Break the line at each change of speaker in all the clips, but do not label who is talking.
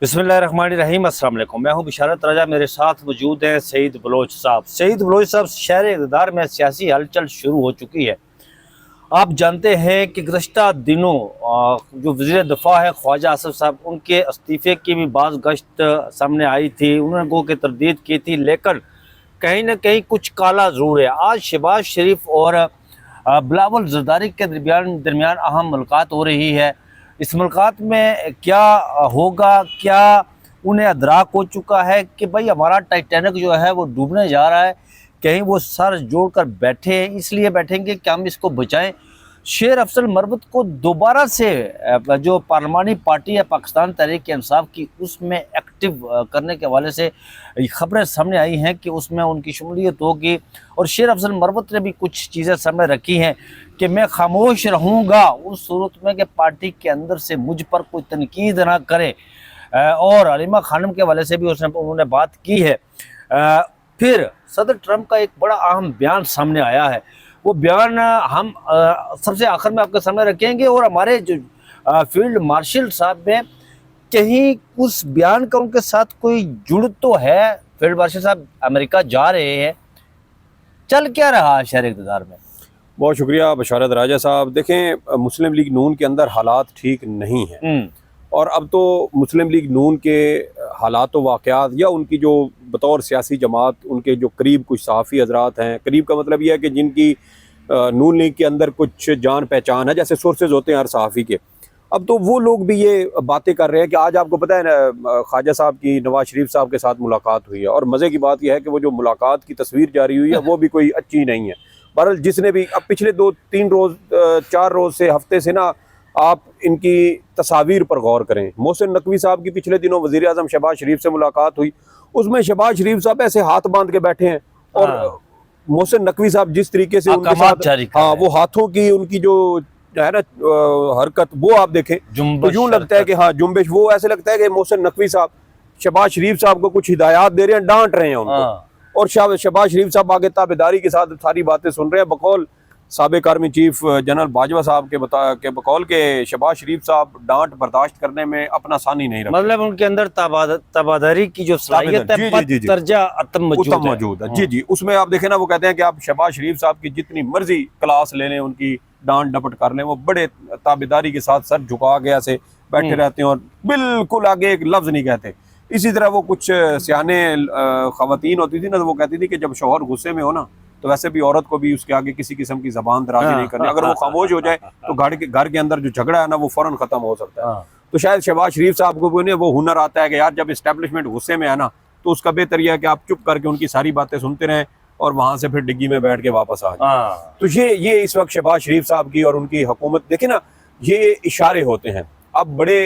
बिस्मिल्लाहिर्रहमानिर्रहीम, अस्सलाम वालेकुम। मैं हूं बिशारत राजा, मेरे साथ मौजूद हैं सईद बलोच साहब। सईद बलोच साहब, शहर इक़्तिदार में सियासी हलचल शुरू हो चुकी है। आप जानते हैं कि गुज़श्ता दिनों जो वज़ीर दफ़ा है ख्वाजा आसिफ साहब, उनके इस्तीफ़े की भी बाज़ गश्त सामने आई थी। उन्होंने गो के तरदीद की थी, लेकिन कहीं ना कहीं कुछ काला ज़रूर है। आज शहबाज शरीफ और बिलावल ज़रदारी के दरमियान अहम मुलाकात हो रही है। इस मुलाकात में क्या होगा, क्या उन्हें अदराक हो चुका है कि भाई हमारा टाइटैनिक जो है वो डूबने जा रहा है, कहीं वो सर जोड़कर बैठे हैं, इसलिए बैठेंगे कि हम इसको बचाएं। शेर अफजल मरबूत को दोबारा से जो पार्लिमानी पार्टी है पाकिस्तान तहरीक इंसाफ की, उसमें एक्टिव करने के हवाले से खबरें सामने आई हैं कि उसमें उनकी शमूलियत होगी। और शेर अफजल मरबूत ने भी कुछ चीज़ें सामने रखी हैं कि मैं खामोश रहूँगा उस सूरत में कि पार्टी के अंदर से मुझ पर कोई तनकीद ना करे। और हलीमा खानम के हवाले से भी उन्होंने बात की है। फिर सदर ट्रंप का एक बड़ा अहम बयान सामने आया है। वो बयान हम सबसे आखिर में आपके सामने रखेंगे। और हमारे जो फील्ड मार्शल साहब में कहीं उस बयान का उनके साथ कोई जुड़ तो है। फील्ड मार्शल साहब अमेरिका जा रहे हैं, चल क्या रहा शहर इक़्तिदार में?
बहुत शुक्रिया बशारत राजा साहब। देखें, मुस्लिम लीग नून के अंदर हालात ठीक नहीं हैं, और अब तो मुस्लिम लीग नून के हालात व वाक़यात या उनकी जो बतौर सियासी जमात उनके जो करीब कुछ सहाफ़ी हजरात हैं, करीब का मतलब यह है कि जिनकी नून लीग के अंदर कुछ जान पहचान है, जैसे सोर्सेज होते हैं हर सहाफ़ी के, अब तो वो लोग भी ये बातें कर रहे हैं कि आज आपको पता है ना, ख्वाजा साहब की नवाज शरीफ साहब के साथ मुलाकात हुई है। और मज़े की बात यह है कि वो जो मुलाकात की तस्वीर जारी हुई है वो भी कोई अच्छी नहीं है। बहरहाल जिसने भी अब पिछले 2-3 रोज़ 4 रोज़ से हफ्ते से ना आप इनकी तस्वीर पर गौर करें। मोहसिन नकवी साहब की पिछले दिनों वज़ीर आज़म शहबाज शरीफ से मुलाकात हुई, उसमें शहबाज शरीफ साहब ऐसे हाथ बांध के बैठे हैं, और मोहसिन नकवी साहब जिस तरीके से उनके साथ वो हाथों की उनकी जो है ना हरकत, वो आप देखें तो यूँ लगता है कि हाँ जुम्बिश, वो ऐसे लगता है कि मोहसिन नकवी साहब शहबाज शरीफ साहब को कुछ हिदायत दे रहे हैं, डांट रहे हैं उनको। और शहबाज शरीफ साहब आगे ताबेदारी के साथ सारी बातें सुन रहे हैं। बकौल साबिक आर्मी चीफ जनरल बाजवा साहब के बकौल के शहबाज शरीफ साहब डांट बर्दाश्त करने में अपना सानी नहीं रखते,
मतलब उनके अंदर तबादरी की जो सलाहियत है
मौजूद है। जी जी, उसमें आप देखें ना, वो कहते हैं कि आप शहबाज शरीफ साहब की जितनी मर्जी क्लास ले लें, उनकी डांट डपट कर लें, वो बड़े ताबेदारी के साथ सर झुका के ऐसे बैठे रहते हैं और बिल्कुल आगे एक लफ्ज नहीं कहते। इसी तरह वो कुछ सियाने खवातीन होती थी ना, तो वो कहती थी कि जब शौहर गुस्से में हो ना, तो वैसे भी औरत को भी उसके आगे किसी किस्म की जबान दराजी नहीं करनी। अगर वो खामोश हो जाए तो घर के अंदर जो झगड़ा है ना, वो फौरन खत्म हो सकता है। तो शायद शहबाज शरीफ साहब को भी वो हुनर आता है कि यार जब इस्टेब्लिशमेंट गुस्से में है ना, तो उसका बेहतर यह है कि आप चुप करके उनकी सारी बातें सुनते रहें और वहां से फिर डिग्गी में बैठ के वापस आ जाए। तो ये इस वक्त शहबाज शरीफ साहब की और उनकी हुकूमत देखे ना, ये इशारे होते हैं। अब बड़े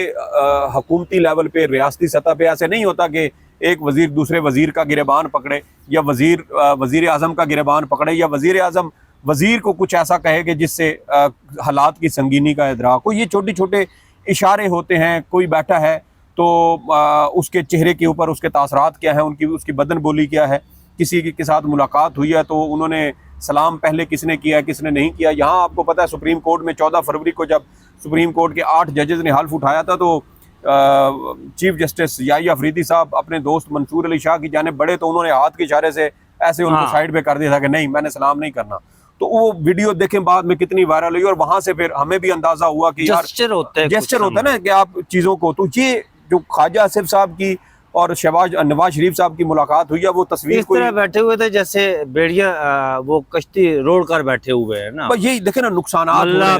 हुकूमती लेवल पे, रियासती सतह पे ऐसे नहीं होता कि एक वजीर दूसरे वजीर का गिरबान पकड़े, या वजीर आजम का गिरबान पकड़े, या वजीर आजम वजीर को कुछ ऐसा कहे कि जिससे हालात की संगीनी का इदराक हो। ये छोटे छोटे इशारे होते हैं। कोई बैठा है तो उसके चेहरे के ऊपर उसके तासरात क्या है, उसकी बदन बोली क्या है। किसी के साथ मुलाकात हुई है तो उन्होंने सलाम पहले किसने किया है, किसने नहीं किया। यहाँ आपको पता है सुप्रीम कोर्ट में 14 फरवरी को जब सुप्रीम कोर्ट के 8 जजेस ने हल्फ उठाया था, तो चीफ जस्टिस याही अफरीदी साहब अपने दोस्त मंसूर अली शाह की जानिब बढ़े, तो उन्होंने हाथ के इशारे से ऐसे उनको साइड पे कर दिया था कि नहीं, मैंने सलाम नहीं करना। तो वो वीडियो देखें बाद में कितनी वायरल हुई, और वहां से फिर हमें भी अंदाजा हुआ कि यार जेस्चर होता है ना कि आप चीजों को, तो ये जो ख्वाजा आसिफ साहब की और नवाज शरीफ साहब की मुलाकात हुई है, वो तस्वीर
इस तरह बैठे हुए थे जैसे बेड़िया वो कश्ती रोड कर बैठे हुए हैं ना।
यही देखे ना नुकसान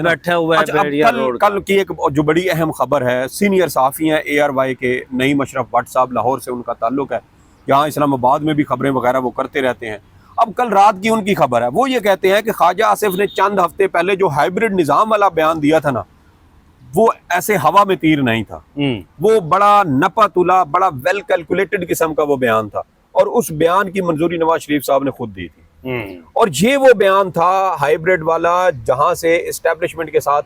बैठे हुए हैं।
कल की एक जो बड़ी अहम खबर है, सीनियर सहाफ़ी हैं ARY के नईम अशरफ भट्ट साहब, लाहौर से उनका ताल्लुक है, यहाँ इस्लामाबाद में भी खबरें वगैरह वो करते रहते हैं। अब कल रात की उनकी खबर है, वो ये कहते हैं कि ख्वाजा आसिफ ने चंद हफ्ते पहले जो हाइब्रिड निज़ाम वाला बयान दिया था ना, वो ऐसे हवा में तीर नहीं था। वो बड़ा नपा तुला, बड़ा वेल कैलकुलेटेड किस्म का वो बयान था, और उस बयान की मंजूरी नवाज शरीफ साहब ने खुद दी थी। और ये वो बयान था हाइब्रिड वाला, जहां से एस्टेब्लिशमेंट के साथ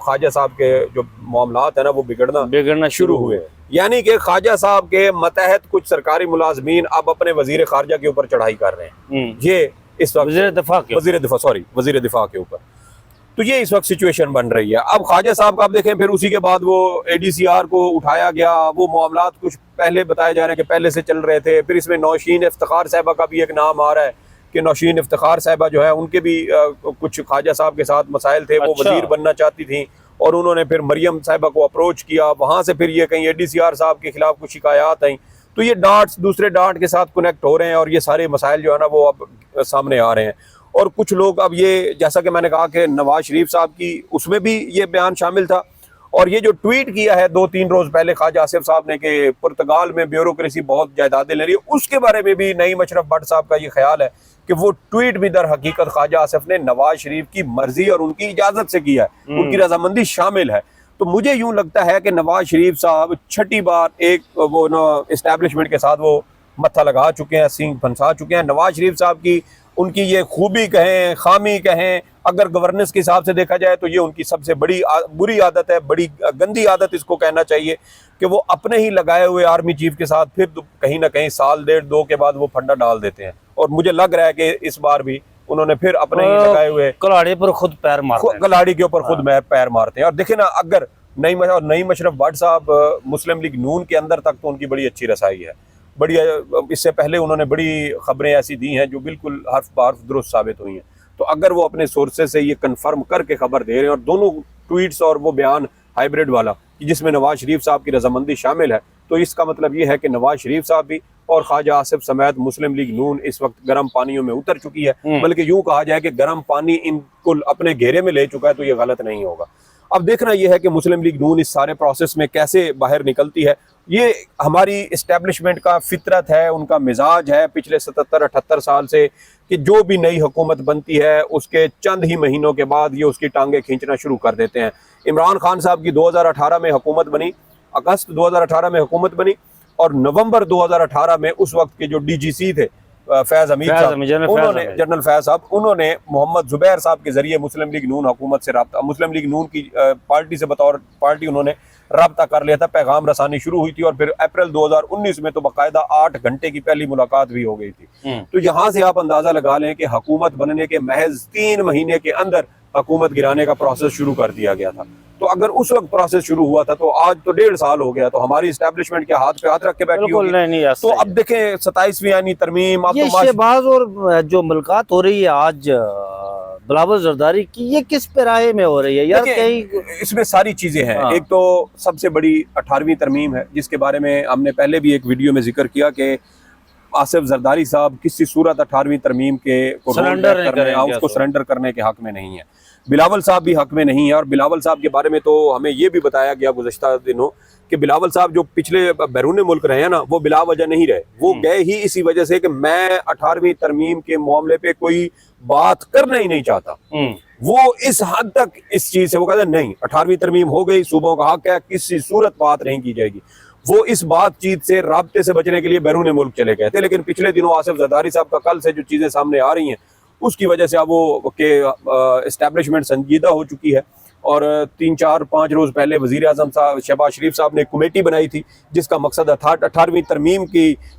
ख्वाजा साहब के जो मामलात है ना, वो बिगड़ना शुरू हुए। यानी कि ख्वाजा साहब के मतहत कुछ सरकारी मुलाजमीन अब अपने वजीर खारजा के ऊपर चढ़ाई कर रहे हैं। ये इस वक्त वजीर दिफा के ऊपर। तो ये इस वक्त सिचुएशन बन रही है। अब ख्वाजा साहब का आप देखें, फिर उसी के बाद वो ADCR को उठाया गया, वो मामलात कुछ पहले बताए जा रहे हैं कि पहले से चल रहे थे। फिर इसमें नौशीन इफ्तिखार साहिबा का भी एक नाम आ रहा है कि नौशीन इफ्तिखार साहिबा जो है उनके भी कुछ ख्वाजा साहब के साथ मसाइल थे। वो वजीर बनना चाहती थी और उन्होंने फिर मरियम साहिबा को अप्रोच किया, वहाँ से फिर ये कहीं ADCR साहब के खिलाफ कुछ शिकायत आई। तो ये डार्ट्स दूसरे डार्ट के साथ कनेक्ट हो रहे हैं और ये सारे मसाइल जो है ना वो अब सामने आ रहे हैं। और कुछ लोग अब ये, जैसा कि मैंने कहा कि नवाज शरीफ साहब की उसमें भी ये बयान शामिल था, और ये जो ट्वीट किया है 2-3 रोज पहले ख्वाजा आसिफ साहब ने कि पुर्तगाल में ब्यूरोक्रेसी बहुत जायदादें ले रही है, उसके बारे में भी नईम अशरफ भट्ट साहब का ये ख्याल है कि वो ट्वीट भी दर हकीकत ख्वाजा आसिफ ने नवाज शरीफ की मर्जी और उनकी इजाजत से किया है, उनकी रजामंदी शामिल है। तो मुझे यूं लगता है कि नवाज शरीफ साहब छठी बार एक वो एस्टैब्लिशमेंट के साथ वो मत्था लगा चुके हैं, सींग फंसा चुके हैं। नवाज शरीफ साहब की उनकी ये खूबी कहें खामी कहें, अगर गवर्नेंस के हिसाब से देखा जाए तो ये उनकी सबसे बड़ी बुरी आदत है, बड़ी गंदी आदत इसको कहना चाहिए कि वो अपने ही लगाए हुए आर्मी चीफ के साथ फिर कहीं ना कहीं साल 1.5-2 के बाद वो फंडा डाल देते हैं। और मुझे लग रहा है कि इस बार भी उन्होंने फिर अपने ही लगाए हुए
कलाड़ी पर खुद पैर मारते हैं,
कलाड़ी के ऊपर खुद पैर मारते हैं। और देखे ना, अगर नईम अशरफ भट्ट साहब मुस्लिम लीग नून के अंदर तक तो उनकी बड़ी अच्छी रसाई है, बड़ी, इससे पहले उन्होंने बड़ी खबरें ऐसी दी हैं जो बिल्कुल हर्फ बार्फ दुरुस्त साबित हुई हैं। तो अगर वो अपने सोर्सेज से ये कंफर्म करके खबर दे रहे हैं, और दोनों ट्वीट्स और वो बयान हाइब्रिड वाला कि जिसमें नवाज शरीफ साहब की रजामंदी शामिल है, तो इसका मतलब ये है कि नवाज शरीफ साहब भी और ख्वाजा आसिफ समेत मुस्लिम लीग नून इस वक्त गर्म पानियों में उतर चुकी है। बल्कि यूं कहा जाए कि गर्म पानी इनको अपने घेरे में ले चुका है, तो ये गलत नहीं होगा। अब देखना यह है कि मुस्लिम लीग नून इस सारे प्रोसेस में कैसे बाहर निकलती है। ये हमारी इस्टेब्लिशमेंट का फितरत है, उनका मिजाज है पिछले 77-78 साल से कि जो भी नई हुकूमत बनती है उसके चंद ही महीनों के बाद ये उसकी टांगे खींचना शुरू कर देते हैं। इमरान खान साहब की 2018 में हुकूमत बनी, अगस्त 2018 में हुकूमत बनी, और नवंबर 2018 में उस वक्त के जो DGC थे फैज हमीद साहब, उन्होंने जनरल फैज साहब, उन्होंने मोहम्मद जुबैर साहब के जरिए मुस्लिम लीग नून हुकूमत से रब्ता, मुस्लिम लीग नून की पार्टी से बतौर पार्टी उन्होंने रब्ता कर लिया था, पैगाम रसानी शुरू हुई थी। और फिर अप्रैल 2019 में तो बाकायदा 8 घंटे की पहली मुलाकात भी हो गई थी। तो यहाँ से आप अंदाजा लगा लें कि हुकूमत बनने के महज 3 महीने के अंदर हुकूमत गिराने का प्रोसेस शुरू कर दिया गया था। तो अगर उस वक्त प्रोसेस शुरू हुआ था तो आज तो 1.5 साल हो गया, तो हमारी एस्टैब्लिशमेंट के हाथ पे हाथ रख के बैठी होगी।
नहीं,
तो अब देखें 27वीं यानी तरमीम,
ये शहबाज और जो मुलाकात हो रही है आज बिलावल जरदारी की, ये किस पैराहे में हो रही है यार? कहीं
इसमें सारी चीजें हैं। एक तो सबसे बड़ी 18वीं तरमीम है, जिसके बारे में हमने पहले भी एक वीडियो में जिक्र किया कि आसिफ जरदारी साहब किसी सूरत 18वीं तरमीम के उसको सरेंडर करने के हक में नहीं है। बिलावल साहब भी हक में नहीं है। और बिलावल साहब के बारे में तो हमें ये भी बताया गया गुज़श्ता दिनों कि बिलावल साहब जो पिछले बैरून मुल्क रहे हैं ना, वो बिला वजह नहीं रहे, वो गए ही इसी वजह से कि मैं 18वीं तरमीम के मामले पे कोई बात करना ही नहीं चाहता। वो इस हद तक इस चीज से वो कहते नहीं, 18वीं तरमीम हो गई, सूबों का हक है, किसी सूरत बात नहीं की जाएगी। वो इस बातचीत से, राब्ते से बचने के लिए बैरून मुल्क चले गए थे। लेकिन पिछले दिनों आसिफ जरदारी साहब का कल से जो चीजें सामने आ रही हैं, उसकी वजह से अब वो के एस्टैब्लिशमेंट संजीदा हो चुकी है। और 3-4-5 रोज पहले वजीर आजम साहब शहबाज शरीफ साहब ने एक कमेटी बनाई थी, जिसका मकसद 18वीं तरमीम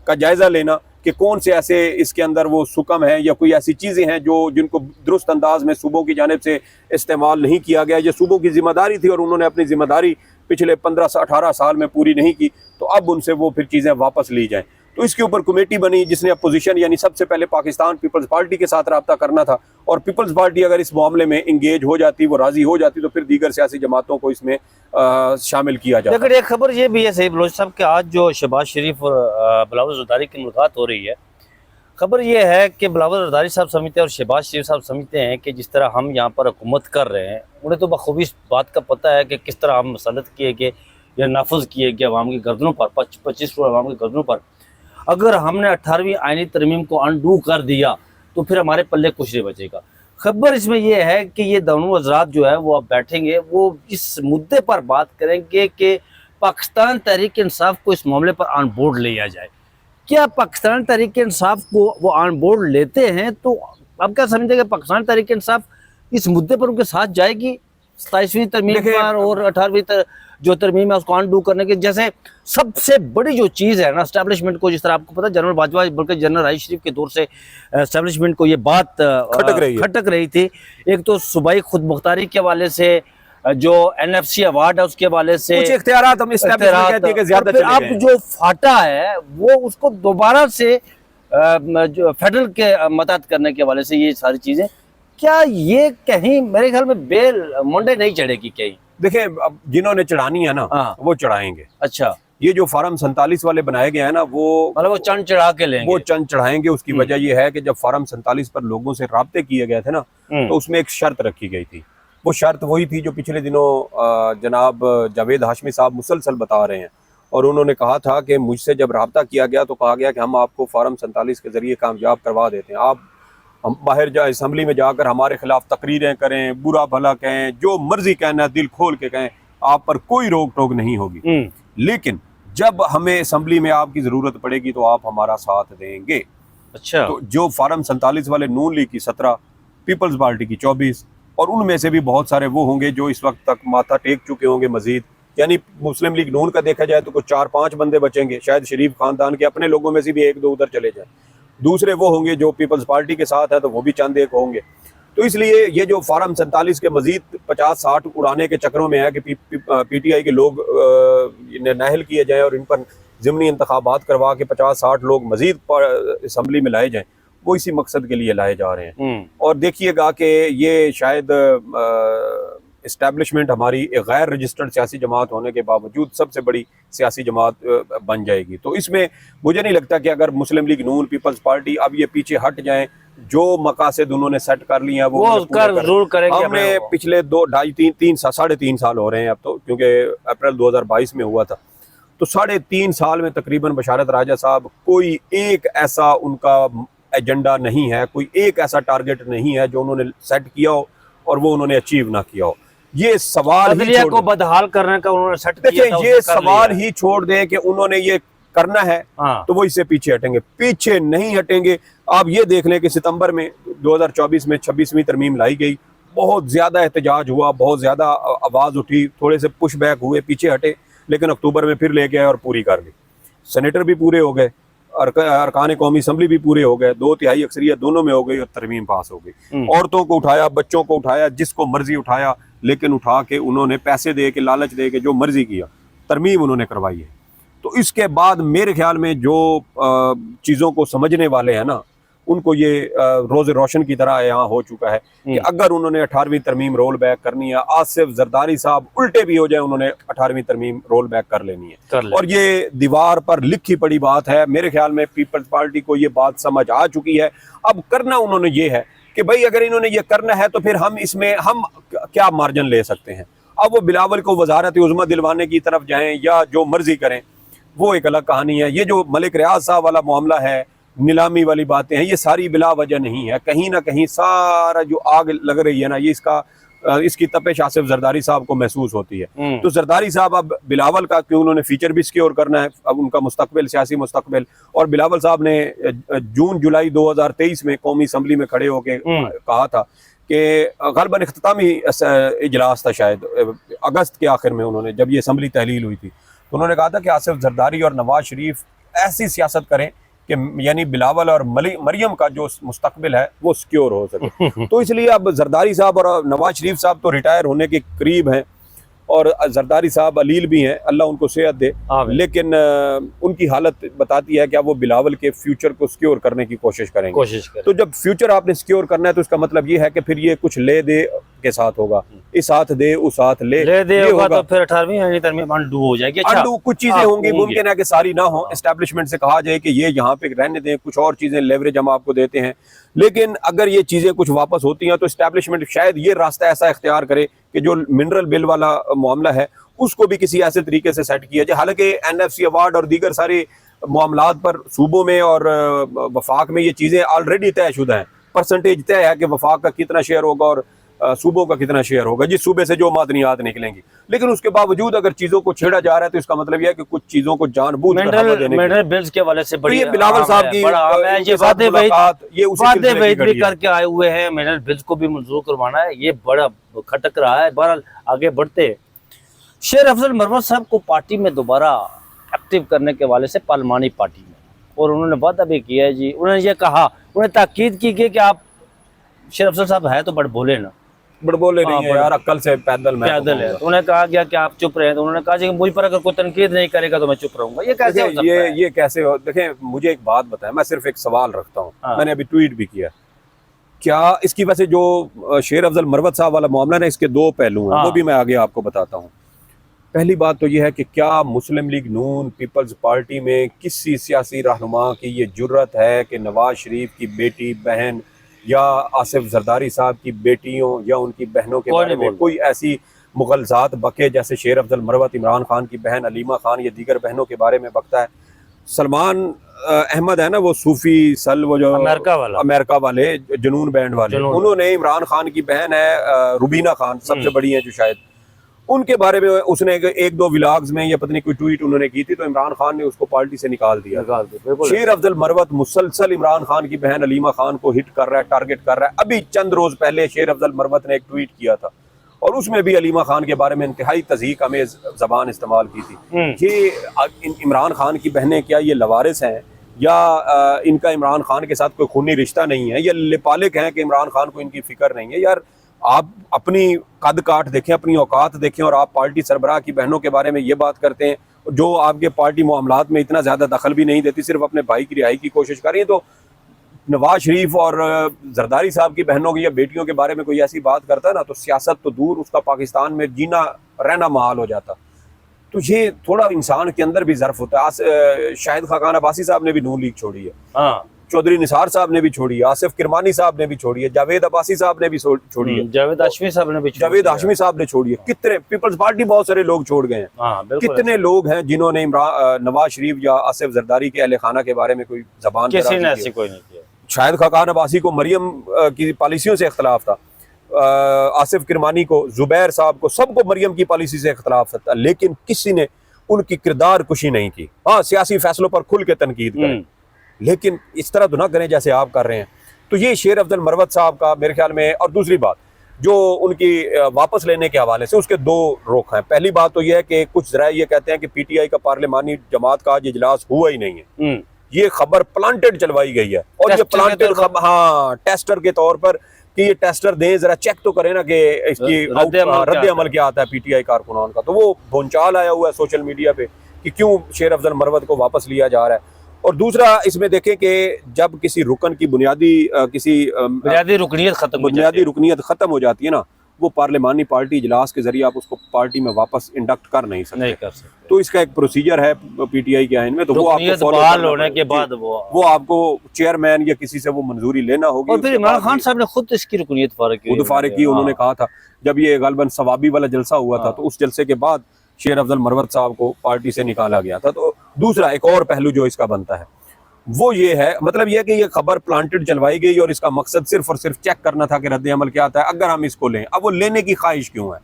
का जायजा लेना कि कौन से ऐसे इसके अंदर वो सुकम है या कोई ऐसी चीज़ें हैं जिनको दुरुस्त अंदाज में सूबों की जानिब से इस्तेमाल नहीं किया गया। ये सूबों की जिम्मेदारी थी और उन्होंने अपनी जिम्मेदारी पिछले 15-18 साल में पूरी नहीं की, तो अब उनसे वो फिर चीज़ें वापस ली जाएं। तो इसके ऊपर कमेटी बनी जिसने अपोजिशन यानी सबसे पहले पाकिस्तान पीपल्स पार्टी के साथ रब्ता करना था, और पीपल्स पार्टी अगर इस मामले में इंगेज हो जाती, वो राजी हो जाती, तो फिर दीगर सियासी जमातों को इसमें शामिल किया जाता।
लेकिन एक खबर ये भी है सही बलोच साहब कि आज जो शहबाज शरीफ और बिलावल जरदारी की मुलाकात हो रही है, खबर ये है कि बिलावल जरदारी साहब समझते हैं और शहबाज शरीफ साहब समझते हैं कि जिस तरह हम यहाँ पर हुकूमत कर रहे हैं, उन्हें तो बखूबी इस बात का पता है कि किस तरह हम मसलत किए गए या नाफज किए गए अवाम की गर्दनों पर, 25 करोड़ अवाम की गर्दनों पर। अगर हमने 18वीं आईनी तरमीम को अनडू कर दिया तो फिर हमारे पल्ले कुछ नहीं बचेगा। खबर इसमें यह है कि ये दोनों हजरात जो है वो अब बैठेंगे, वो इस मुद्दे पर बात करेंगे कि पाकिस्तान तहरीक इंसाफ को इस मामले पर ऑन बोर्ड लिया जाए। क्या पाकिस्तान तहरीक इंसाफ को वो ऑन बोर्ड लेते हैं तो अब क्या समझते हैं कि पाकिस्तान तहरीक इंसाफ इस मुद्दे पर उनके साथ जाएगी 27वीं तरमीम पर और 18वीं जो तरमीम है उसको अनडू करने के, जैसे सबसे बड़ी जो चीज़ है ना एस्टेब्लिशमेंट को, जिस तरह आपको पता है जनरल बाजवा बल्कि जनरल राइस शरीफ के दौर से एस्टेब्लिशमेंट को ये बात खटक रही थी। एक तो सूबाई खुद मुख्तारी के हवाले से, जो NFC अवार्ड है उसके हवाले से
कुछ इख्तियारात हम एस्टेब्लिशमेंट कहती है कि ज्यादा चले
अब
गए।
जो फाटा है वो उसको दोबारा से जो फेडरल के मदद करने के हवाले से, ये सारी चीजें, क्या ये कहीं मेरे ख्याल में बेल मुंडे नहीं चढ़ेगी कहीं?
देखें, अब जिन्होंने चढ़ानी है ना
हाँ।
वो चढ़ाएंगे।
अच्छा,
ये जो फार्म 47 वाले बनाए गए हैं ना, वो
मतलब वो चंद चढ़ा के लेंगे,
वो चंद चढ़ाएंगे। उसकी वजह ये है कि जब फार्म 47 पर लोगों से राब्ते किए गए थे ना, तो उसमें एक शर्त रखी गई थी। वो शर्त वही थी जो पिछले दिनों जनाब जावेद हाशमी साहब मुसलसल बता रहे हैं, और उन्होंने कहा था कि मुझसे जब राब्ता किया गया तो कहा गया कि हम आपको फार्म 47 के जरिए कामयाब करवा देते हैं, आप हम बाहर जा असम्बली में जाकर हमारे खिलाफ तकरीरें करें, बुरा भला कहें, जो मर्जी कहना दिल खोल के कहें, आप पर कोई रोक टोक नहीं होगी, लेकिन जब हमें असम्बली में आपकी जरूरत पड़ेगी तो आप हमारा साथ देंगे।
अच्छा,
तो जो फार्म 47 वाले नून लीग की 17, पीपल्स पार्टी की 24, और उनमें से भी बहुत सारे वो होंगे जो इस वक्त तक माथा टेक चुके होंगे मजीद, यानी मुस्लिम लीग नून का देखा जाए तो कुछ 4-5 बंदे बचेंगे, शायद शरीफ खानदान के अपने लोगों में से भी 1-2 उधर चले जाएं, दूसरे वो होंगे जो पीपल्स पार्टी के साथ है तो वो भी चंद एक होंगे। तो इसलिए ये जो फार्म 47 के मजीद 50-60 उड़ाने के चक्रों में है कि PTI के लोग नाहल किए जाएं और इन पर ज़िमनी इंतखाबात करवा के 50-60 लोग मजीद असम्बली में लाए जाएं, वो इसी मकसद के लिए लाए जा रहे हैं। और देखिएगा कि ये शायद इस्टेब्लिशमेंट हमारी एक गैर रजिस्टर्ड सियासी जमात होने के बावजूद सबसे बड़ी सियासी जमात बन जाएगी। तो इसमें मुझे नहीं लगता कि अगर मुस्लिम लीग नून, पीपल्स पार्टी अब ये पीछे हट जाएं, जो मकासद उन्होंने सेट कर लिए हैं वो
जरूर करेंगे।
हमने पिछले 2-2.5-3 साल हो रहे हैं अब तो, क्योंकि अप्रैल 2022 में हुआ था, तो 3.5 साल में तकरीबन बशारत राजा साहब कोई एक ऐसा उनका एजेंडा नहीं है, कोई एक ऐसा टारगेट नहीं है जो उन्होंने सेट किया हो और वो उन्होंने अचीव ना किया हो। ये सवाल ही
को बदहाल करने का उन्होंने सेट किया था,
ये सवाल ही छोड़ दें कि उन्होंने ये करना है तो वो इससे पीछे हटेंगे, पीछे नहीं हटेंगे। आप ये देख लें कि सितंबर में 2024 में 26वीं तरमीम लाई गई, बहुत ज्यादा एहतजाज हुआ, बहुत ज्यादा आवाज उठी, थोड़े से पुश बैक हुए, पीछे हटे, लेकिन अक्टूबर में फिर लेके आए और पूरी कर ली। सेनेटर भी पूरे हो गए, अरकान कौमी असम्बली भी पूरे हो गए, 2/3 अक्सरियत दोनों में हो गई और तरमीम पास हो गई। औरतों को उठाया, बच्चों को उठाया, जिसको मर्जी उठाया, लेकिन उठा के उन्होंने पैसे दे के, लालच दे के जो मर्जी किया, तरमीम उन्होंने करवाई है। तो इसके बाद मेरे ख्याल में जो चीज़ों को समझने वाले हैं ना, उनको ये रोज़ रोशन की तरह यहाँ हो चुका है कि अगर उन्होंने 18वीं तरमीम रोल बैक करनी है, आसिफ जरदारी साहब उल्टे भी हो जाए, उन्होंने 18वीं तरमीम रोल बैक कर लेनी है। और ये दीवार पर लिखी पड़ी बात है। मेरे ख्याल में पीपल्स पार्टी को ये बात समझ आ चुकी है। अब करना उन्होंने ये है कि भाई अगर इन्होंने ये करना है तो फिर हम इसमें हम क्या मार्जिन ले सकते हैं। अब वो बिलावल को वजारत उज़्मा दिलवाने की तरफ जाएं या जो मर्जी करें, वो एक अलग कहानी है। ये जो मलिक रियाज साहब वाला मामला है, नीलामी वाली बातें हैं, ये सारी बिला वजह नहीं है। कहीं ना कहीं सारा जो आग लग रही है ना, ये इसकी तपिश आसिफ जरदारी साहब को महसूस होती है। तो जरदारी साहब अब बिलावल का क्यों, उन्होंने फीचर भी सिक्योर करना है, अब उनका मुस्तकबिल, सियासी मुस्तकबिल। और बिलावल साहब ने जून-जुलाई 2023 में कौमी असम्बली में खड़े होकर कहा था कि गलबन इख्तितामी इजलास था शायद अगस्त के आखिर में, उन्होंने जब ये असम्बली तहलील हुई थी, तो उन्होंने कहा था कि आसिफ जरदारी और नवाज शरीफ ऐसी सियासत करें कि यानी बिलावल और मरियम का जो मुस्तकबिल है वो सिक्योर हो सके। तो इसलिए अब जरदारी साहब और नवाज शरीफ साहब तो रिटायर होने के करीब हैं, और जरदारी साहब अलील भी हैं, अल्लाह उनको सेहत दे, लेकिन उनकी हालत बताती है कि अब वो बिलावल के फ्यूचर को सिक्योर करने की कोशिश करेंगे। तो जब फ्यूचर आपने सिक्योर करना है तो इसका मतलब ये है कि फिर ये कुछ ले दे के साथ होगा, इस हाथ दे उस हाथ ले दे होगा,
तो फिर 18वीं तरमीम अनडू हो जाएगी।
अनडू कुछ चीजें होंगी, मुमकिन है कि सारी ना हो। एस्टेब्लिशमेंट से कहा जाए कि ये यहाँ पे रहने दें, कुछ और चीजें लेवरेज हम आपको देते हैं, लेकिन अगर ये चीजें कुछ वापस होती हैं तो एस्टेब्लिशमेंट शायद ये रास्ता ऐसा इख्तियार करे कि जो मिनरल बिल वाला मामला है उसको भी किसी ऐसे तरीके से सेट किया जाए। हालांकि NFC अवार्ड और दीगर सारे मामलात पर सूबों में और वफाक में ये चीज़ें ऑलरेडी तयशुदा हैं, परसेंटेज तय है कि वफाक का कितना शेयर होगा और सूबों का कितना शेयर होगा, जिस सूबे से जो मादनियात निकलेंगी। लेकिन उसके बावजूद अगर चीज़ों को छेड़ा जा रहा है तो इसका मतलब यह है कि कुछ चीज़ों को जानबूझ कर हवा देने
के वाले से बड़ी
ये बिलावल साहब की
ये वादे भी करके आए हुए हैं, मिनरल बिल्स को भी मंजूर करवाना है, ये बड़ा खटक रहा है। बहरहाल आगे बढ़ते शेर अफजल मरवत साहब को पार्टी में दोबारा एक्टिव करने के वाले से पार्लिमानी पार्टी में, और उन्होंने वादा भी किया है जी। उन्होंने ये कहा, उन्हें ताकीद की कि आप शेर अफजल साहब है तो बड़ भोले ना,
बड़बोले नहीं है यार, अक्ल से पैदल मैं
पैदल है। तो उन्हें कहा गया कि आप चुप रहे, तो उन्होंने कहा जी मुझ पर अगर कोई तनकीद नहीं करेगा तो मैं चुप रहूंगा। ये कैसे हो सकता है?
ये कैसे हो? देखें, मुझे एक बात बताएं, मैं सिर्फ एक सवाल रखता हूँ,
हाँ।
मैंने अभी ट्वीट भी किया। क्या इसकी वजह से जो शेर अफजल मरवत साहब वाला मामला ना, इसके दो पहलू हैं,
हाँ।
वो भी मैं आगे आपको बताता हूँ। पहली बात तो यह है कि क्या मुस्लिम लीग नून पीपल्स पार्टी में किसी सियासी रहनुमा की ये जुर्रत है कि नवाज शरीफ की बेटी बहन या आसिफ जरदारी साहब की बेटियों या उनकी बहनों के बारे में कोई ऐसी मुगलजात बके, जैसे शेर अफजल मरवत इमरान खान की बहन अलीमा खान या दीगर बहनों के बारे में बकता है। सलमान अहमद है ना, वो सूफी सल, वो जो अमेरिका वाले जुनून बैंड वाले, उन्होंने इमरान खान की बहन है रुबीना खान, सबसे बड़ी है जो, शायद उनके बारे में उसने एक दो व्लॉग्स में या पता नहीं कोई ट्वीट उन्होंने की थी, तो इमरान खान ने उसको पार्टी से निकाल दिया। शेर अफजल मरवत मुसलसल इमरान खान की बहन अलीमा खान को हिट कर रहा है, टारगेट कर रहा है। अभी चंद रोज पहले शेर अफजल मरवत ने एक ट्वीट किया था और उसमें भी अलीमा खान के बारे में इंतहाई तज़हीक अमेज जबान इस्तेमाल की थी। ये इमरान खान की बहनें क्या ये लवारिस हैं या इनका इमरान खान के साथ कोई खूनी रिश्ता नहीं है, या लिपालिक हैं कि इमरान खान को इनकी फिक्र नहीं है? यार आप अपनी कद काट देखें, अपनी औकात देखें, और आप पार्टी सरबराह की बहनों के बारे में ये बात करते हैं जो आपके पार्टी मामलात में इतना ज़्यादा दखल भी नहीं देती, सिर्फ अपने भाई की रिहाई की कोशिश कर रही है। तो नवाज शरीफ और जरदारी साहब की बहनों की या बेटियों के बारे में कोई ऐसी बात करता है ना, तो सियासत तो दूर, उसका पाकिस्तान में जीना रहना महाल हो जाता। तो ये थोड़ा इंसान के अंदर भी ज़र्फ होता है। शाहिद खाकान अब्बासी साहब ने भी नून लीग छोड़ी है, हाँ। चौधरी निसार साहब ने भी छोड़ी है, आसिफ किरमानी साहब ने भी छोड़ी है, जावेद अब्बासी साहब ने भी छोड़ी है,
जावेद हाशमी साहब
ने छोड़ी है। कितने पीपल्स पार्टी बहुत सारे लोग छोड़ गए हैं। कितने लोग हैं जिन्होंने नवाज शरीफ या आसिफ जरदारी के अहले खाना के बारे में कोई जबान
किसी ने ऐसी कोई नहीं किया।
शाहिद खाकान अब्बासी को मरियम की पॉलिसियों से इख्तलाफ था, आसिफ किरमानी को, जुबैर साहब को, सबको मरियम की पॉलिसी से इख्तलाफ था, लेकिन किसी ने उनकी किरदार कुशी नहीं की। हाँ, सियासी फैसलों पर खुल के तनकीद करें, लेकिन इस तरह तो ना करें जैसे आप कर रहे हैं। तो ये शेर अफजल मरवत साहब का मेरे ख्याल में। और दूसरी बात जो उनकी वापस लेने के हवाले से, उसके दो रुख हैं। पहली बात तो यह है कि कुछ जरा ये कहते हैं कि पीटीआई का पार्लिमानी जमात का आज इजलास हुआ ही नहीं है। ये खबर प्लांटेड चलवाई गई है, और ये प्लांटेड खबर, हाँ, टेस्टर के तौर पर, कि ये टेस्टर दें, जरा चेक तो करें ना कि इसकी रद्द अमल क्या आता है पीटीआई कारकुनान का। तो वो भूंचाल आया हुआ है सोशल मीडिया पे कि क्यों शेर अफजल मरवत को वापस लिया जा रहा है। और दूसरा इसमें देखें कि जब किसी रुकन की बुनियादी रुकनियत खत्म हो जाती है ना, वो पार्लिमानी पार्टी इजलास के जरिए आप उसको पार्टी में वापस इंडक्ट कर नहीं सकते। तो इसका एक प्रोसीजर है पीटीआई के आइन में, तो वो आपको फॉलो होने के बाद वो आपको चेयरमैन या किसी से वो मंजूरी लेना होगी।
और फिर इमरान खान साहब ने खुद इसकी रुकनियत फारिग की।
उन्होंने कहा था जब ये गालिबन सवाबी वाला जलसा हुआ था, तो उस जलसे के बाद शेर अफजल मरवत साहब को पार्टी से निकाला गया था। तो दूसरा एक और पहलू जो इसका बनता है वो ये है, मतलब ये कि ये खबर प्लांटेड चलवाई गई और इसका मकसद सिर्फ और सिर्फ चेक करना था कि रद्द अमल क्या आता है, अगर हम इसको लें। अब वो लेने की ख्वाहिश क्यों है?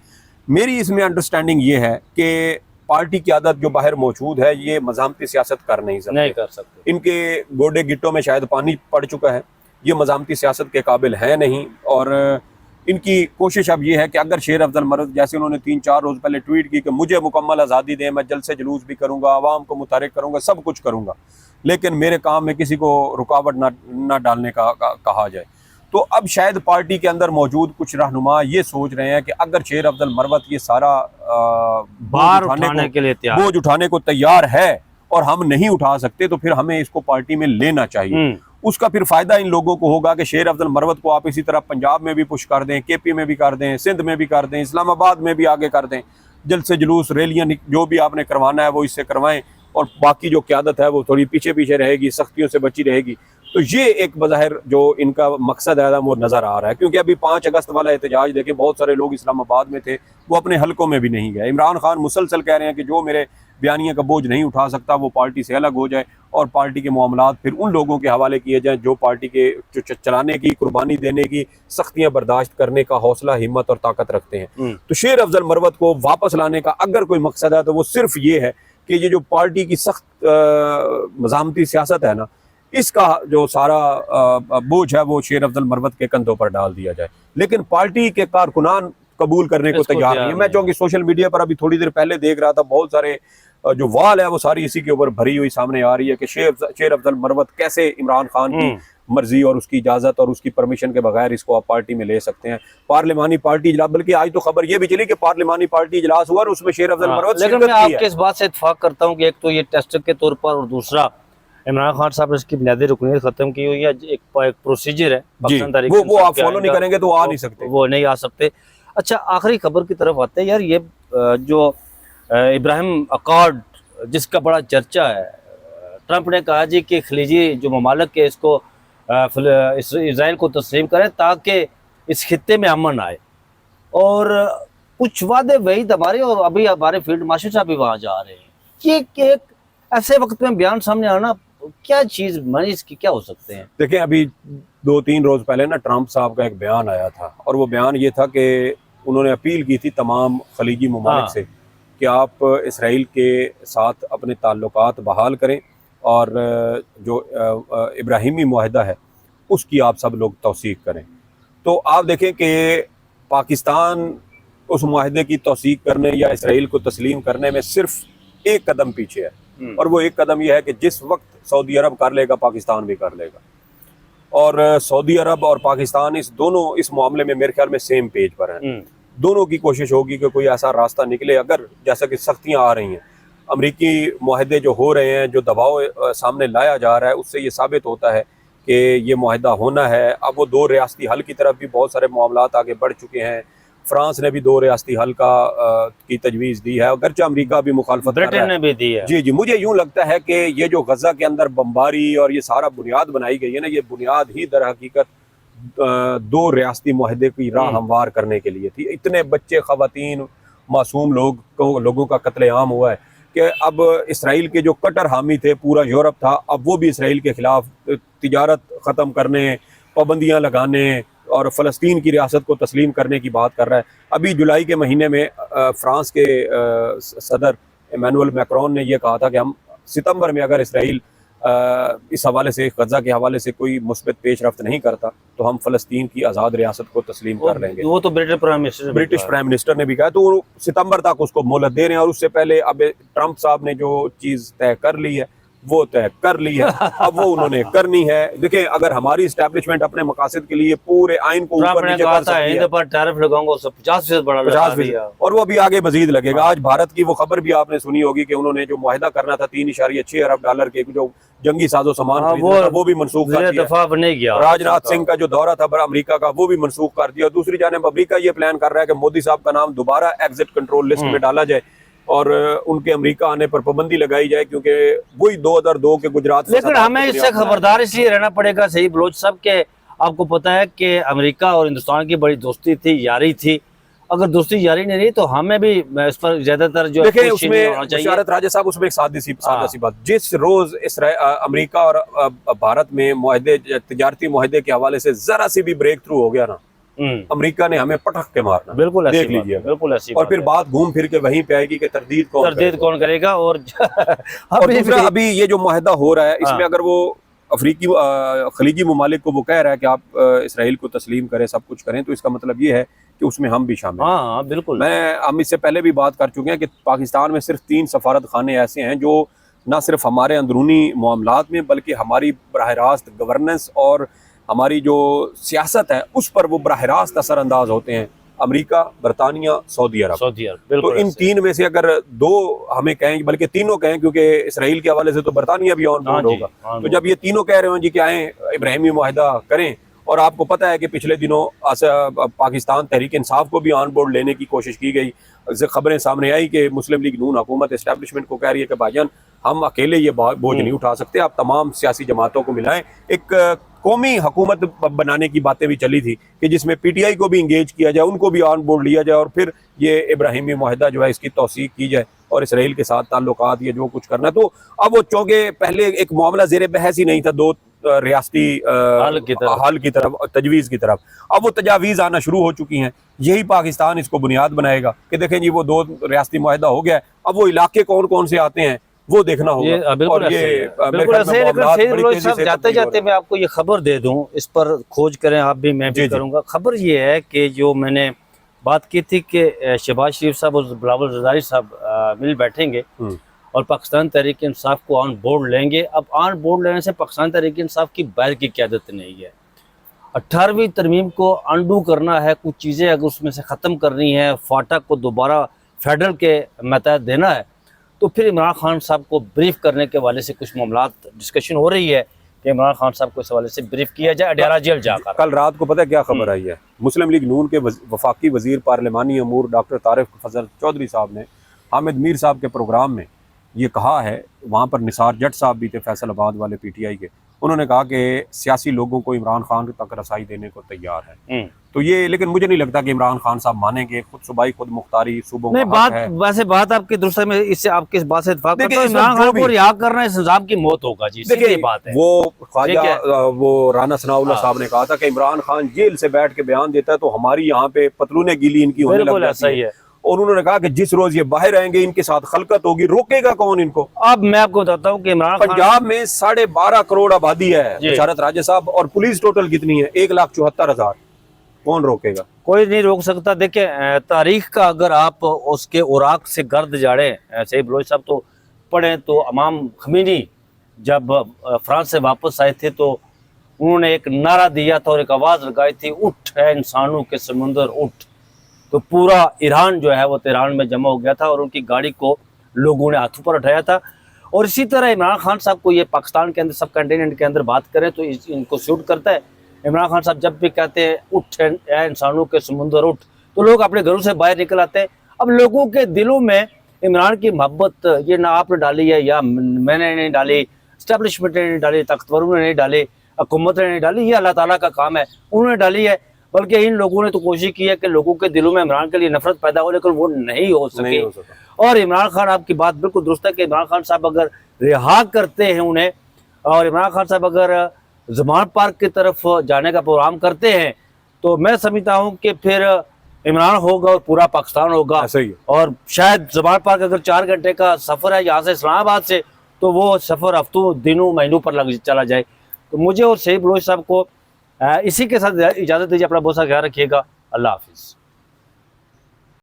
मेरी इसमें अंडरस्टैंडिंग ये है कि पार्टी की आदत जो बाहर मौजूद है, ये मज़ामती सियासत कर नहीं सकते। इनके गोडे गिट्टों में शायद पानी पड़ चुका है, ये मज़ामती सियासत के काबिल है नहीं। और इनकी कोशिश अब ये है कि अगर शेर अफजल मरवत, जैसे उन्होंने 3-4 रोज पहले ट्वीट की कि मुझे मुकम्मल आज़ादी दें, मैं जल्द से जुलूस भी करूंगा, आवाम को मुतारिक करूंगा, सब कुछ करूंगा, लेकिन मेरे काम में किसी को रुकावट ना डालने का कहा जाए। तो अब शायद पार्टी के अंदर मौजूद कुछ रहनुमा ये सोच रहे हैं कि अगर शेर अफजल मरवत ये सारा बोझ उठाने को तैयार है और हम नहीं उठा सकते, तो फिर हमें इसको पार्टी में लेना चाहिए। उसका फिर फायदा इन लोगों को होगा कि शेर अफजल मरवत को आप इसी तरह पंजाब में भी पुश कर दें, केपी में भी कर दें, सिंध में भी कर दें, इस्लामाबाद में भी आगे कर दें, जल्द से जुलूस, रैलियां, जो भी आपने करवाना है वो इससे करवाएं, और बाकी जो क़यादत है वो थोड़ी पीछे पीछे रहेगी, सख्तियों से बची रहेगी। तो ये एक बज़ाहिर जो इनका मकसद है वो नज़र आ रहा है। क्योंकि अभी 5 अगस्त वाला एहतजाज देखें, बहुत सारे लोग इस्लामाबाद में थे, वो अपने हलकों में भी नहीं गए। इमरान खान मुसलसल कह रहे हैं कि जो मेरे बयानिया का बोझ नहीं उठा सकता वो पार्टी से अलग हो जाए, और पार्टी के मामलात फिर उन लोगों के हवाले किए जाएं जो पार्टी के चलाने की, कुर्बानी देने की, सख्तियां बर्दाश्त करने का हौसला, हिम्मत और ताकत रखते हैं। तो शेर अफजल मरवत को वापस लाने का अगर कोई मकसद है तो वो सिर्फ ये है कि ये जो पार्टी की सख्त मज़ामती सियासत है ना, इसका जो सारा बोझ है वो शेर अफजल मरवत के कंधों पर डाल दिया जाए। लेकिन पार्टी के कारकुनान कबूल करने को
इसको
तैयार
तैयार
नहीं है। मैं
नहीं।
चाहूँगी सोशल मीडिया पर अभी थोड़ी देर पहले देख रहा था, बहुत सारे जो वाल है वो सारी इसी के ऊपर भरी हुई सामने आ रही है कि शेर अफजल मरवत कैसे इमरान खान की मर्जी और उसकी इजाजत और उसकी परमिशन के बगैर इसको आप पार्टी में ले सकते हैं। पार्लिमानी पार्टी इजलास, बल्कि आज तो खबर ये भी चली कि पार्लिमानी पार्टी इजलास हुआ और उसमें शेर अफजल मरवत
लेकिन
शिरकत
मैं
की
आपके
है।
इस बात से इत्तेफाक करता हूँ कि एक तो ये टेस्ट के तौर पर, और दूसरा इमरान खान साहब ने इसकी बुनियादी रुकनीत खत्म की हुई है। एक प्रोसीजर है
जी,
पाकिस्तान तहरीक
वो
इंसाफ
आप
के
फॉलो नहीं
आइंदा,
करेंगे तो आ नहीं सकते।
वो नहीं आ सकते। अच्छा, आखिरी खबर की तरफ आते हैं यार। ये जो इब्राहिम अकॉर्ड जिसका बड़ा चर्चा है, ट्रंप ने कहा जी कि खलीजी जो ममालिक के इसको इसराइल को तस्लीम करें ताकि इस खित्ते में अमन आए, और कुछ वादे वही हमारे, और अभी हमारे फील्ड मार्शल साहब भी वहाँ जा रहे हैं। ये एक ऐसे वक्त में बयान सामने आना, क्या चीज मानी, इसकी क्या हो सकते हैं?
देखिए, अभी 2-3 रोज पहले ना ट्रंप साहब का एक बयान आया था, और वो बयान ये था कि उन्होंने अपील की थी तमाम खलीजी ममालिक से कि आप इसराइल के साथ अपने ताल्लुकात बहाल करें, और जो इब्राहिमी मुआहदा है उसकी आप सब लोग तौसीक करें। तो आप देखें कि पाकिस्तान उस मुआहदे की तौसीक करने या इसराइल को तस्लीम करने में सिर्फ एक कदम पीछे है, और वो एक कदम यह है कि जिस वक्त सऊदी अरब कर लेगा पाकिस्तान भी कर लेगा। और सऊदी अरब और पाकिस्तान इस मामले में मेरे ख्याल में सेम पेज पर हैं। दोनों की कोशिश होगी कि कोई ऐसा रास्ता निकले, अगर जैसा कि सख्तियां आ रही हैं, अमरीकी मुआहदे जो हो रहे हैं, जो दबाव सामने लाया जा रहा है, उससे ये साबित होता है कि ये मुआहदा होना है। अब वो 2 रियासती हल की तरफ भी बहुत सारे मामलात आगे बढ़ चुके हैं। फ्रांस ने भी 2 रियासती हल की तजवीज़ दी है, अगरचे अमेरिका भी मुखालफत कर रहा है।
ब्रिटेन ने भी दी है।
जी जी, मुझे यूं लगता है कि ये जो गजा के अंदर बमबारी और ये सारा बुनियाद बनाई गई है ना, ये बुनियाद ही दर हकीकत 2 रियासती मुआहदे की राह हमवार करने के लिए थी। इतने बच्चे, खवातीन, मासूम लोगों का कत्लेआम हुआ है कि अब इसराइल के जो कट्टर हामी थे, पूरा यूरोप था, अब वो भी इसराइल के खिलाफ तिजारत ख़त्म करने, पाबंदियाँ लगाने और फ़लस्तीन की रियासत को तस्लीम करने की बात कर रहा है। अभी जुलाई के महीने में फ्रांस के सदर इमैनुअल मैक्रोन ने यह कहा था कि हम सितंबर में अगर इसराइल इस हवाले से, गजा के हवाले से कोई मुस्बत पेशरफ्त नहीं करता तो हम फ़लस्तीन की आज़ाद रियासत को तस्लीम कर लेंगे।
वो तो ब्रिटिश प्राइम मिनिस्टर
ने भी कहा, तो वो सितंबर तक उसको मोहलत दे रहे हैं। और उससे पहले अब ट्रंप साहब ने जो चीज़ तय कर ली है वो तय कर ली है, अब वो उन्होंने करनी है। देखिए, अगर हमारी इस्टेब्लिशमेंट अपने मकासद के लिए पूरे आइन को ऊपर नीचे कर सकती है,
पर टैरिफ लगाऊंगा 50% बढ़ा
50%, और वो भी आगे मजीद लगेगा। आज भारत की वो खबर भी आपने सुनी होगी कि उन्होंने जो मुआहदा करना था $3.6 अरब के जो जंगी साजो सामान वो भी मनसूख कर दिया। राजनाथ सिंह का जो दौरा था अमेरिका का, वो भी मनसूख कर दिया। दूसरी जानिब अमेरिका ये प्लान कर रहा है कि मोदी साहब का नाम दोबारा एग्जिट कंट्रोल लिस्ट में डाला जाए और उनके अमेरिका आने पर पाबंदी लगाई जाए, क्योंकि वही 2002 के गुजरात।
लेकिन हमें इससे खबरदार इसलिए रहना पड़ेगा सईद बलोच साहब के, आपको पता है कि अमेरिका और हिंदुस्तान की बड़ी दोस्ती थी, यारी थी। अगर दोस्ती यारी नहीं रही तो हमें भी इस पर ज्यादातर जो
देखिए, उसमें मुशारत राजा साहब, उसमें एक सादी सी बात, जिस रोज अमेरिका और भारत में मुआहदे, तिजारती मुआहदे के हवाले से जरा सी भी ब्रेक थ्रू हो गया ना, अमेरिका ने हमें पटक के मारना।
बिल्कुल
देख लीजिए,
बिल्कुल ऐसी
और फिर बात घूम फिर के वहीं पे आएगी कि तरदीद कौन करेगा।
और
दूसरा, अभी ये जो मुआहदा हो रहा है, इसमें अगर वो अफ्रीकी खलीजी ममालिक को वो कह रहा है कि आप इसराइल को तस्लीम करें, सब कुछ करें, तो इसका मतलब ये है कि उसमें हम भी शामिल हैं।
हाँ, बिल्कुल।
हम इससे पहले भी बात कर चुके हैं कि पाकिस्तान में सिर्फ 3 सफारत खाने ऐसे हैं जो न सिर्फ हमारे अंदरूनी मामलात में, बल्कि हमारी बराह रास्त गवर्नेंस और हमारी जो सियासत है उस पर वो बराह रास्त असरअंदाज होते हैं। अमेरिका, बरतानिया, सऊदी अरब। तो इन 3 में से अगर 2 हमें कहें, बल्कि तीनों कहें, क्योंकि इसराइल के हवाले से तो बरतानिया भी ऑन बोर्ड होगा। तो जब ये तीनों कह रहे हो जी कि आए इब्राहिमी मुआहदा करें, और आपको पता है कि पिछले दिनों पाकिस्तान तहरीक इंसाफ को भी ऑन बोर्ड लेने की कोशिश की गई। खबरें सामने आई कि मुस्लिम लीग नून हुकूमत एस्टेब्लिशमेंट को कह रही है कि भाईजान हम अकेले ये बोझ नहीं उठा सकते, आप तमाम सियासी जमातों को मिलाएं। एक कौमी हुकूमत बनाने की बातें भी चली थी कि जिसमें पीटीआई को भी इंगेज किया जाए, उनको भी ऑन बोर्ड लिया जाए, और फिर ये इब्राहिमी मुआहदा जो है इसकी तौसीक की जाए और इसराइल के साथ ताल्लुकात, ये जो कुछ करना है। तो अब वो चौंके, पहले एक मामला जेर बहस ही नहीं था 2 रियासती हल की तरफ, तजवीज़ की तरफ, अब वो तजावीज़ आना शुरू हो चुकी हैं। यही पाकिस्तान इसको बुनियाद बनाएगा कि देखें जी वो 2 रियासती मुआहदा हो गया है, अब वो इलाके कौन कौन से आते हैं वो देखना होगा।
और ये जाते जाते मैं आपको ये खबर दे दूं, इस पर खोज करें आप भी, मैं भी करूंगा। खबर ये है कि जो मैंने बात की थी कि शहबाज शरीफ साहब और बिलावल जरदारी साहब मिल बैठेंगे और पाकिस्तान तहरीक इंसाफ को ऑन बोर्ड लेंगे। अब ऑन बोर्ड लेने से पाकिस्तान तहरीक इंसाफ की बाहर की क़यादत नहीं है। 18वीं तरमीम को अंडू करना है, कुछ चीज़ें अगर उसमें से ख़त्म करनी है, फाटा को दोबारा फेडरल के मतहत देना है, तो फिर इमरान खान साहब को ब्रीफ करने के हवाले से कुछ मामलात डिस्कशन हो रही है कि इमरान खान साहब को इस हवाले से ब्रीफ किया जाए अडियाला जेल जाकर।
कल रात को पता है क्या खबर आई है? मुस्लिम लीग नून के वफाकी वजीर पार्लिमानी अमूर डॉक्टर तारिक फजल चौधरी साहब ने हामिद मीर साहब के प्रोग्राम में ये कहा है, वहाँ पर निसार जट साहब भी थे फैसलाबाद वाले PTI के, उन्होंने कहा कि सियासी लोगों को इमरान खान तक रसाई देने को तैयार है। तो ये, लेकिन मुझे नहीं लगता कि इमरान खान साहब मानेंगे। खुद सूबाई खुद मुख्तारी सूबों
नहीं,
का
बात
है।
वैसे बात आपकी दुरुस्त है, मैं इससे आपकी इस बात से इत्तेफाक करता हूं।
देखिए,
इमरान
इसमें
खान
जो
को
भी-
रिहा करना इस निजाम की मौत होगा जी, सीधी
देखिए
बात है।
वो ख्वाजा
ठीक
वो राना सनाउल्लाह
हाँ।
साहब ने कहा था कि इमरान खान जेल से बैठ के बयान देता है तो हमारी यहाँ पे पतलूने गीली इनकी होने लग
बिल्कुल ऐसा
जाती
ही
है।
है।
और उन्होंने कहा कि जिस रोज ये बाहर आएंगे इनके साथ खलकत होगी, रोकेगा कौन इनको?
अब मैं आपको बताता हूँ कि इमरान खान,
पंजाब में 12.5 करोड़ आबादी है
जी।
बशारत राजा साहब, और पुलिस टोटल कितनी है? 1,74,000। कौन रोकेगा?
कोई नहीं रोक सकता। देखिए तारीख का अगर आप उसके उराक से गर्द जाड़े, सही बलोच साहब तो पढ़ें तो इमाम खमीनी जब फ्रांस से वापस आए थे तो उन्होंने एक नारा दिया था और एक आवाज़ लगाई थी, उठ है इंसानों के समुंदर उठ। तो पूरा ईरान जो है वो तेहरान में जमा हो गया था और उनकी गाड़ी को लोगों ने हाथों पर उठाया था। और इसी तरह इमरान खान साहब को ये पाकिस्तान के अंदर सब कंटिनेंट के अंदर बात करें तो इनको सूट करता है। इमरान खान साहब जब भी कहते हैं उठ है इंसानों के समुंदर उठ, तो लोग अपने घरों से बाहर निकल आते हैं। अब लोगों के दिलों में इमरान की मोहब्बत ये ना आपने डाली है या मैंने नहीं डाली, इस्टेब्लिशमेंट ने नहीं डाली, ताकतवरों ने नहीं डाली, हुकूमत ने नहीं डाली, ये अल्लाह ताला का काम है, उन्होंने डाली है। बल्कि इन लोगों ने तो कोशिश की है कि लोगों के दिलों में इमरान के लिए नफरत पैदा हो, लेकिन वो नहीं हो सकी।
नहीं हो सका।
और इमरान खान, आपकी बात बिल्कुल दुरुस्त है कि इमरान खान साहब अगर रिहा करते हैं उन्हें, और इमरान खान साहब अगर जमान पार्क की तरफ जाने का प्रोग्राम करते हैं, तो मैं समझता हूँ कि फिर इमरान होगा और पूरा पाकिस्तान होगा।
ऐसा ही है।
और शायद जमान पार्क अगर 4 घंटे का सफ़र है यहाँ से इस्लामाबाद से, तो वो सफ़र हफ्तों दिनों महीनों पर लग चला जाए। तो मुझे और सही बलोच साहब को इसी के साथ इजाज़त दीजिए। अपना बहुत सा ख्याल रखिएगा। अल्लाह हाफिज़।